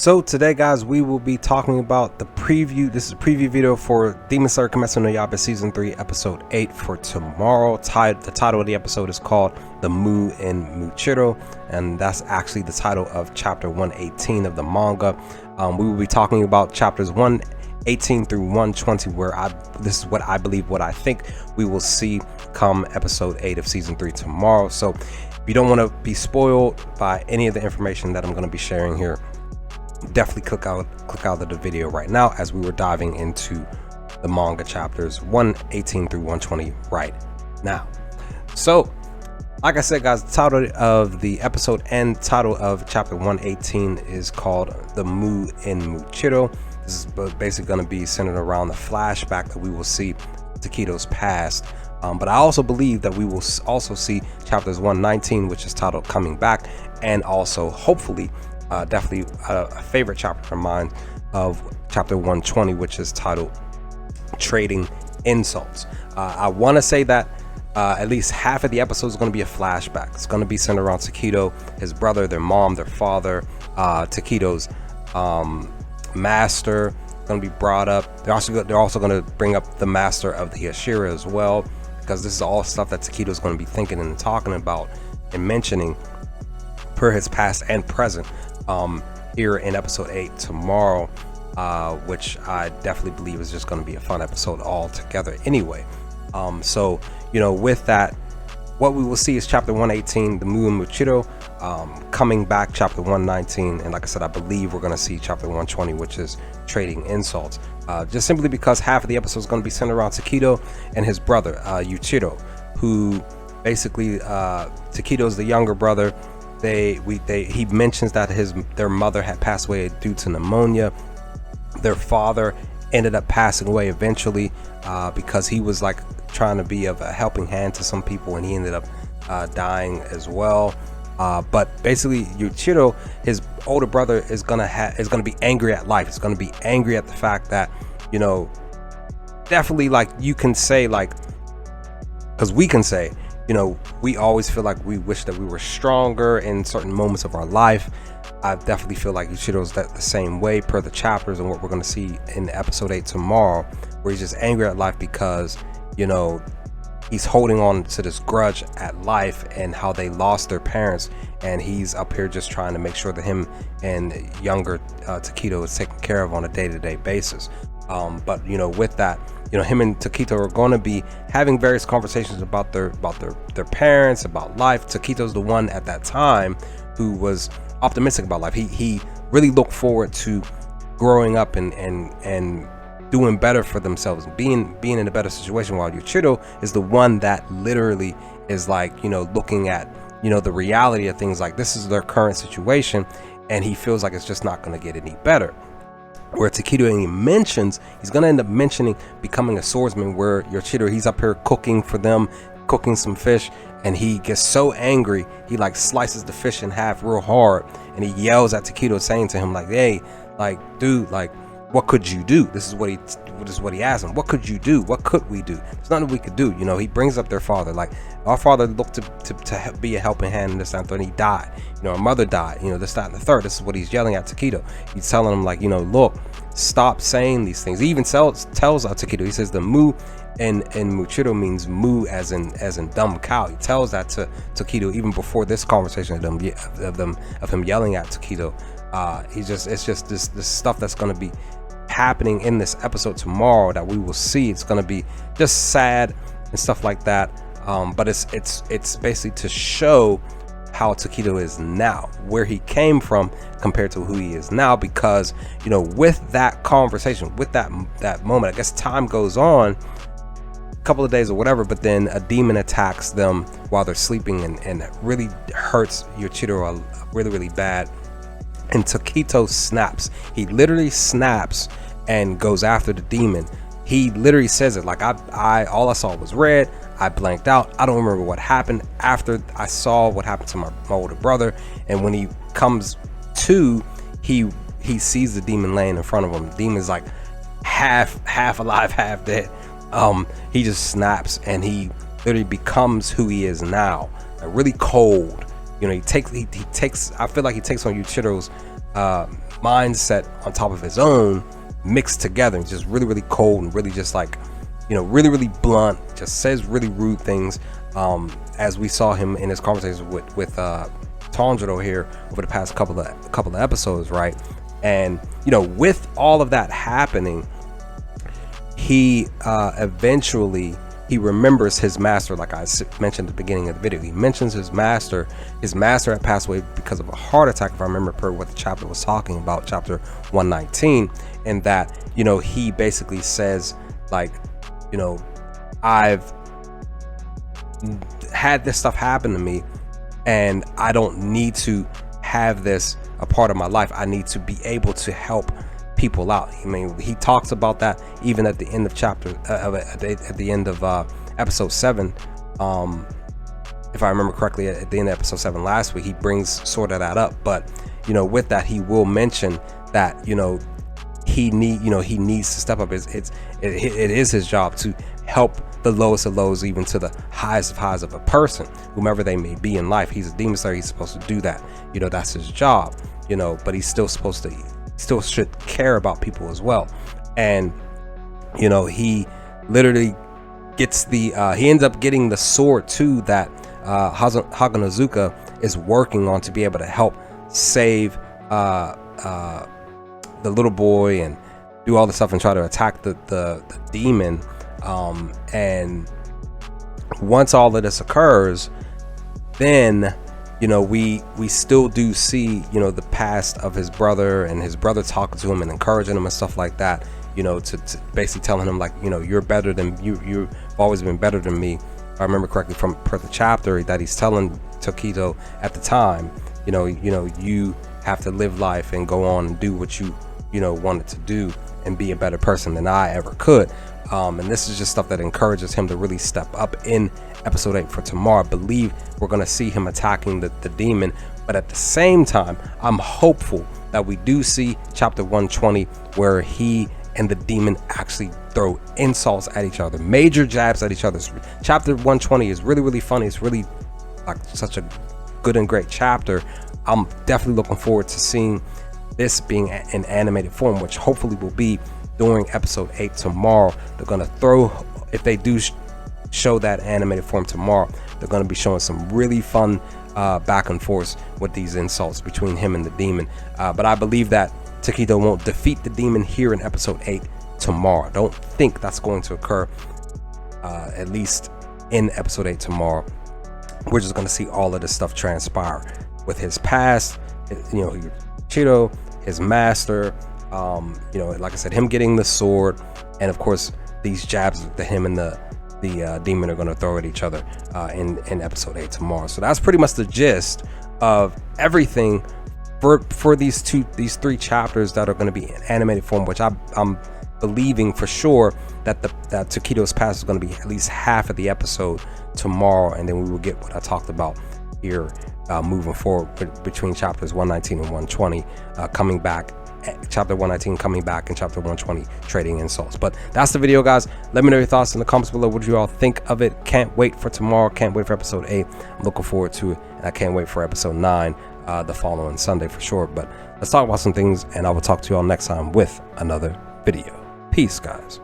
So today, guys, we will be talking about the preview. This is a preview video for Demon Slayer Kimetsu no Yaiba Season 3, Episode 8 for tomorrow. The title of the episode is called The Mu in Muchiro, and that's actually the title of Chapter 118 of the manga. We will be talking about Chapters 118 through 120, where this is what I believe, what I think we will see come Episode 8 of Season 3 tomorrow. So if you don't want to be spoiled by any of the information that I'm going to be sharing here, definitely click out of the video right now as we were diving into the manga chapters 118 through 120 right now. So like I said, guys, the title of the episode and title of chapter 118 is called The Mu in Muchiro. This is basically going to be centered around the flashback that we will see Tokito's past, but I also believe that we will also see chapters 119, which is titled Coming Back, and also hopefully definitely a favorite chapter of mine of chapter 120, which is titled Trading Insults. I want to say that at least half of the episode is going to be a flashback. It's going to be centered around Tokito, his brother, their mom, their father, Tokito's master going to be brought up. They're also going to bring up the master of the Hashira as well, because this is all stuff that Tokito's going to be thinking and talking about and mentioning per his past and present here in episode 8 tomorrow, which I definitely believe is just going to be a fun episode altogether anyway. So, you know, with that, what we will see is chapter 118, The Mu in Muchiro, Coming Back, chapter 119, and like I said, I believe we're going to see chapter 120, which is Trading Insults, just simply because half of the episode is going to be centered around Tokito and his brother Yuichiro, who basically Tokito's the younger brother. He mentions that their mother had passed away due to pneumonia. Their father ended up passing away eventually because he was like trying to be of a helping hand to some people, and he ended up dying as well. But basically, Yuichiro, his older brother, is gonna be angry at life. He's gonna be angry at the fact that, you know, definitely, like, you can say, like, because we can say, you know, we always feel like we wish that we were stronger in certain moments of our life. I definitely feel like Yuichiro's the same way per the chapters and what we're going to see in episode 8 tomorrow, where he's just angry at life because, you know, he's holding on to this grudge at life and how they lost their parents, and he's up here just trying to make sure that him and younger Tokito is taken care of on a day-to-day basis. But, you know, with that, you know, him and Tokito are going to be having various conversations about their parents, about life. Tokito's the one at that time who was optimistic about life. He really looked forward to growing up and doing better for themselves, being in a better situation, while Yuichiro is the one that literally is like, you know, looking at, you know, the reality of things, like this is their current situation, and he feels like it's just not going to get any better. Where Tokito mentions he's gonna end up mentioning becoming a swordsman, where Yuichiro, he's up here cooking for them, cooking some fish, and he gets so angry he like slices the fish in half real hard, and he yells at Tokito, saying to him like, hey, like, dude, like, what could you do? This is what he asked him. What could you do? What could we do? There's nothing we could do. You know, he brings up their father. Like, our father looked to be a helping hand in this, that, and third, and he died. You know, our mother died. You know, this, that, and the third. This is what he's yelling at Tokito. He's telling him, like, you know, look, stop saying these things. He even tells Tokito, he says the mu in Muchiro means mu as in dumb cow. He tells that to Tokito even before this conversation of him yelling at Tokito. It's just this stuff that's going to be happening in this episode tomorrow that we will see. It's going to be just sad and stuff like that, but it's basically to show how Tokito is now, where he came from compared to who he is now, because, you know, with that conversation, with that moment, I guess time goes on a couple of days or whatever, but then a demon attacks them while they're sleeping and really hurts Yuichiro really, really bad. And Tokito snaps. He literally snaps and goes after the demon. He literally says it like, all I saw was red. I blanked out. I don't remember what happened after I saw what happened to my older brother. And when he comes to, he sees the demon laying in front of him. The demon's like half alive, half dead. He just snaps and he literally becomes who he is now, like really cold. You know, he takes I feel like he takes on Yuichiro's mindset on top of his own mixed together. He's just really, really cold and really just like, really, really blunt, just says really rude things. As we saw him in his conversations with Tanjiro here over the past couple of episodes, right? And with all of that happening, he eventually he remembers his master. Like I mentioned at the beginning of the video, he mentions his master. His master had passed away because of a heart attack, if I remember per what the chapter was talking about, chapter 119. And that he basically says like, I've had this stuff happen to me, and I don't need to have this a part of my life. I need to be able to help people out. I mean, he talks about that even at the end of chapter at the end of episode 7. If I remember correctly, at the end of episode 7 last week, he brings sort of that up. But with that, he will mention that he needs to step up. It is his job to help the lowest of lows, even to the highest of highs of a person, whomever they may be in life. He's a demon slayer. He's supposed to do that. That's his job. But he's still supposed to. Still should care about people as well. And he literally gets the he ends up getting the sword too that Haganozuka is working on to be able to help save the little boy and do all the stuff and try to attack the demon. And once all of this occurs, then we still do see the past of his brother, and his brother talking to him and encouraging him and stuff like that, to basically telling him like, you're better than you've always been better than me. If I remember correctly from per the chapter, that he's telling Tokito at the time, you have to live life and go on and do what you wanted to do and be a better person than I ever could. And this is just stuff that encourages him to really step up in episode 8 for tomorrow. I believe we're going to see him attacking the demon, but at the same time, I'm hopeful that we do see chapter 120 where he and the demon actually throw insults at each other, major jabs at each other. Chapter 120 is really, really funny. It's really like such a good and great chapter. I'm definitely looking forward to seeing this being in animated form, which hopefully will be during episode 8 tomorrow. They're going to throw, if they do show that animated form tomorrow, they're going to be showing some really fun back and forth with these insults between him and the demon. But I believe that Tokito won't defeat the demon here in episode 8 tomorrow. I don't think that's going to occur, at least in episode 8 tomorrow. We're just going to see all of this stuff transpire with his past, Cheeto, his master, like I said, him getting the sword, and of course these jabs that him and the demon are going to throw at each other in episode 8 tomorrow. So that's pretty much the gist of everything for these 3 chapters that are going to be in animated form, which I'm believing for sure that that Tokito's past is going to be at least half of the episode tomorrow, and then we will get what I talked about here moving forward between chapters 119 and 120 coming back. Chapter 119 coming back and chapter 120 trading insults. But that's the video, guys. Let me know your thoughts in the comments below. What do you all think of it? Can't wait for tomorrow. Can't wait for episode 8. I'm looking forward to it, and I can't wait for episode 9 the following Sunday for sure. But let's talk about some things, and I will talk to you all next time with another video. Peace, guys.